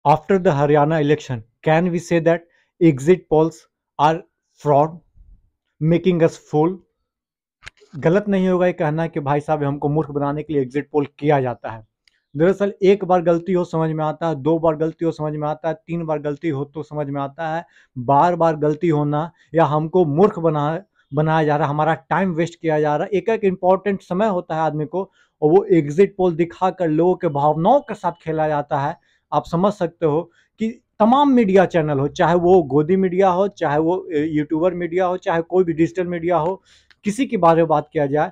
After the Haryana election, can we say that exit polls are fraud, making us fool? गलत नहीं होगा ये कहना कि भाई साहब हमको मूर्ख बनाने के लिए एग्जिट पोल किया जाता है। दरअसल एक बार गलती हो समझ में आता है, 2 बार गलती हो समझ में आता है, 3 बार गलती हो तो समझ में आता है। बार बार गलती होना या हमको मूर्ख बनाया जा रहा है, हमारा टाइम वेस्ट किया जा रहा है। एक एक इम्पॉर्टेंट समय होता है आदमी को, और वो एग्जिट पोल दिखाकर लोगों के भावनाओं के साथ खेला जाता है। आप समझ सकते हो कि तमाम मीडिया चैनल हो, चाहे वो गोदी मीडिया हो, चाहे वो यूट्यूबर मीडिया हो, चाहे कोई भी डिजिटल मीडिया हो, किसी के बारे में बात किया जाए,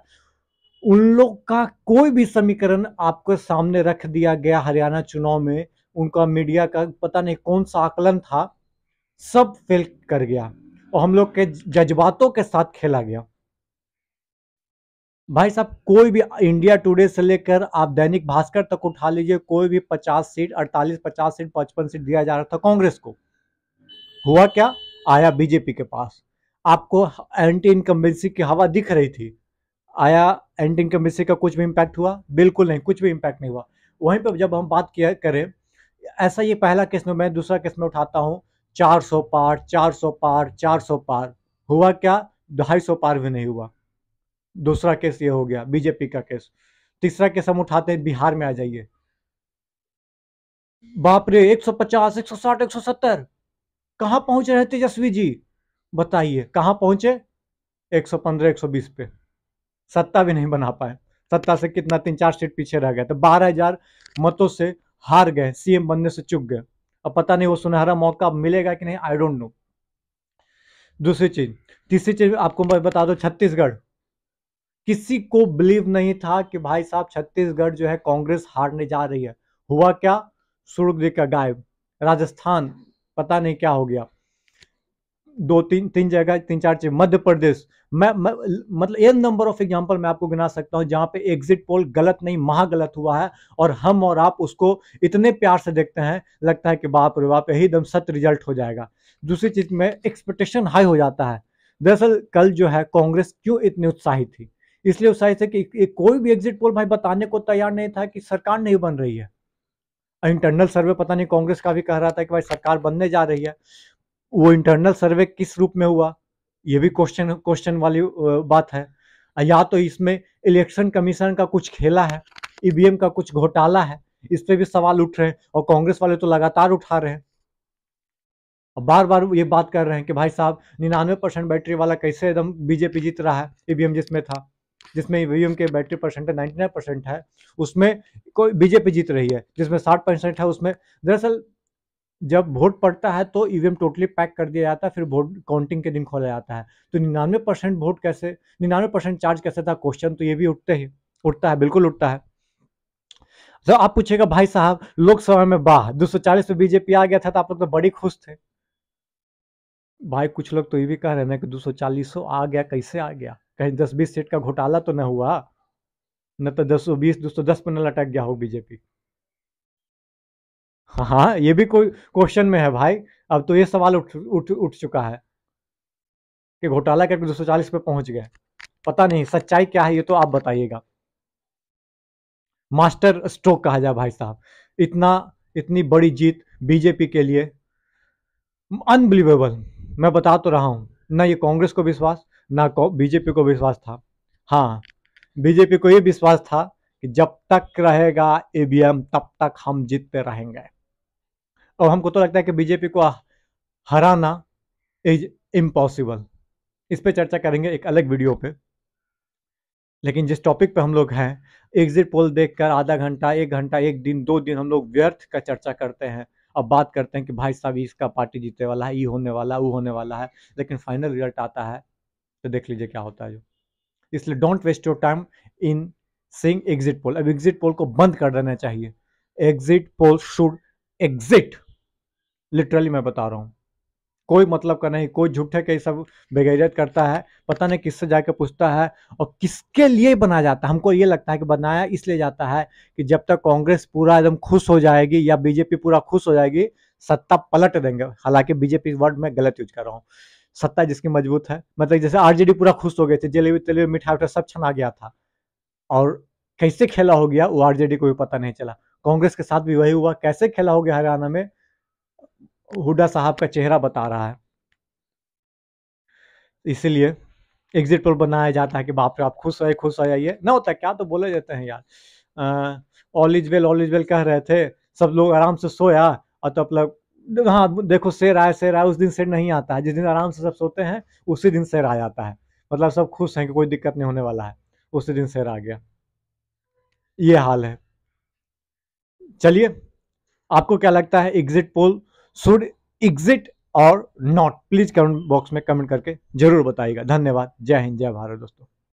उन लोग का कोई भी समीकरण आपको सामने रख दिया गया हरियाणा चुनाव में, उनका मीडिया का पता नहीं कौन सा आकलन था, सब फेल कर गया और हम लोग के जज्बातों के साथ खेला गया। भाई साहब कोई भी इंडिया टुडे से लेकर आप दैनिक भास्कर तक उठा लीजिए, कोई भी 50 सीट, 48, 50 सीट, 55 सीट दिया जा रहा था कांग्रेस को। हुआ क्या? आया बीजेपी के पास। आपको एंटी इनकम्बेंसी की हवा दिख रही थी, आया एंटी इनकम्बेंसी का कुछ भी इम्पैक्ट हुआ? बिल्कुल नहीं, कुछ भी इम्पैक्ट नहीं हुआ। वहीं पर जब हम बात किया करें, ऐसा ये पहला केस में, मैं दूसरा केस में उठाता हूँ, 400 पार, 400 पार, 400 पार, हुआ क्या? 250 पार भी नहीं हुआ। दूसरा केस ये हो गया बीजेपी का केस। तीसरा केस हम उठाते हैं, बिहार में आ जाइए, बाप रे 150, 160, 170, कहां पहुंच रहे तेजस्वी जी? बताइए कहां पहुंचे? 115, 120 पे, सत्ता भी नहीं बना पाए। सत्ता से कितना 3-4 सीट पीछे रह गए, तो 12,000 मतों से हार गए, सीएम बनने से चूक गए। अब पता नहीं वो सुनहरा मौका मिलेगा कि नहीं, आई डोंट नो। दूसरी चीज, तीसरी चीज आपको मैं बता दो, छत्तीसगढ़, किसी को बिलीव नहीं था कि भाई साहब छत्तीसगढ़ जो है कांग्रेस हारने जा रही है। हुआ क्या? सुर्ग देखा गायब। राजस्थान, पता नहीं क्या हो गया। दो तीन तीन जगह, 3-4 चीज, मध्य प्रदेश, मैं मतलब एक नंबर ऑफ एग्जांपल मैं आपको गिना सकता हूं जहां पे एग्जिट पोल गलत नहीं महा गलत हुआ है, और हम और आप उसको इतने प्यार से देखते हैं, लगता है कि बाप रे बाप यही दम सत्य रिजल्ट हो जाएगा। दूसरी चीज में एक्सपेक्टेशन हाई हो जाता है। दरअसल कल जो है कांग्रेस क्यों इतनी उत्साहित थी? इसलिए उत्साहित है कि कोई भी एग्जिट पोल भाई बताने को तैयार नहीं था कि सरकार नहीं बन रही है। इंटरनल सर्वे पता नहीं कांग्रेस का भी कह रहा था कि भाई सरकार बनने जा रही है। वो इंटरनल सर्वे किस रूप में हुआ, ये भी क्वेश्चन वाली बात है। या तो इसमें इलेक्शन कमीशन का कुछ खेला है, ईवीएम का कुछ घोटाला है, इस पे भी सवाल उठ रहे हैं, और कांग्रेस वाले तो लगातार उठा रहे हैं और बार बार ये बात कर रहे हैं कि भाई साहब 99% बैटरी वाला कैसे एकदम बीजेपी जीत रहा है। ईवीएम जिसमें था, जिसमें ईवीएम के बैटरी परसेंट 99% है, उसमें कोई बीजेपी जीत रही है। जिसमें 60% है उसमें, दरअसल जब वोट पड़ता है तो ईवीएम टोटली पैक कर दिया जाता है, फिर वोट काउंटिंग के दिन खोला जाता है। तो 99% वोट कैसे, 99% चार्ज कैसे था? क्वेश्चन तो ये भी उठता है, बिल्कुल उठता है। तो आप पूछेगा भाई साहब लोकसभा में वाह 240 पे बीजेपी आ गया था तो आप लोग तो बड़ी खुश थे। भाई कुछ लोग तो ये भी कह रहे हैं ना कि 240 आ गया, कैसे आ गया? कहीं 10-20 सीट का घोटाला तो न हुआ, न तो 220, 210 पर न लटक गया हो बीजेपी। हाँ हाँ, ये भी कोई क्वेश्चन में है भाई। अब तो ये सवाल उठ चुका है कि घोटाला करके 240 पे पहुंच गए। पता नहीं सच्चाई क्या है, ये तो आप बताइएगा। मास्टर स्ट्रोक कहा जाए भाई साहब, इतना इतनी बड़ी जीत बीजेपी के लिए, अनबिलीवेबल। मैं बता तो रहा हूं, ना ये कांग्रेस को विश्वास, ना बीजेपी को विश्वास था। हाँ, बीजेपी को ये विश्वास था कि जब तक रहेगा ईवीएम तब तक हम जीतते रहेंगे। और हमको तो लगता है कि बीजेपी को हराना इज इम्पॉसिबल। इस पे चर्चा करेंगे एक अलग वीडियो पे। लेकिन जिस टॉपिक पे हम लोग हैं, एग्जिट पोल देखकर आधा घंटा, 1 घंटा, 1 दिन, 2 दिन हम लोग व्यर्थ का चर्चा करते हैं। अब बात करते हैं कि भाई साहब इसका पार्टी जीतने वाला है, ये होने वाला है, वो होने वाला है, लेकिन फाइनल रिजल्ट आता है तो देख लीजिए क्या होता है जो। इसलिए don't waste your time in saying exit poll. अब एग्जिट पोल को बंद कर देना चाहिए। Exit poll should exit, literally मैं बता रहा हूं। कोई मतलब का नहीं, कोई झूठे के सब बेगैरत करता है, पता नहीं किससे जाके पूछता है और किसके लिए बनाया जाता है। हमको ये लगता है कि बनाया इसलिए जाता है कि जब तक कांग्रेस पूरा एकदम खुश हो जाएगी या बीजेपी पूरा खुश हो जाएगी, सत्ता पलट देंगे। हालांकि बीजेपी वर्ड में गलत यूज कर रहा हूँ। सत्ता जिसकी मजबूत है, मतलब जैसे आरजेडी पूरा खुश हो गए थे, जलेबी तलेबी मिठाई उठा सब छना गया था, और कैसे खेला हो गया वो आरजेडी को भी पता नहीं चला। कांग्रेस के साथ भी वही हुआ, कैसे खेला हो गया हरियाणा में, हुड्डा साहब का चेहरा बता रहा है। इसीलिए एग्जिट पोल बनाया जाता है कि बाप रे आप खुश हो जाइए, ना होता है क्या तो बोले जाते हैं यार, ऑल इज वेल कह रहे थे, सब लोग आराम से सोया और तो मतलब हाँ देखो शेर आया, उस दिन शेर नहीं आता है, जिस दिन आराम से सब सोते हैं उसी दिन शेर आ जाता है, मतलब सब खुश हैं कि कोई दिक्कत नहीं होने वाला है, उसी दिन शेर आ गया। ये हाल है। चलिए, आपको क्या लगता है एग्जिट पोल शुड एग्जिट और नॉट? प्लीज कमेंट बॉक्स में कमेंट करके जरूर बताइएगा। धन्यवाद। जय हिंद, जय भारत दोस्तों।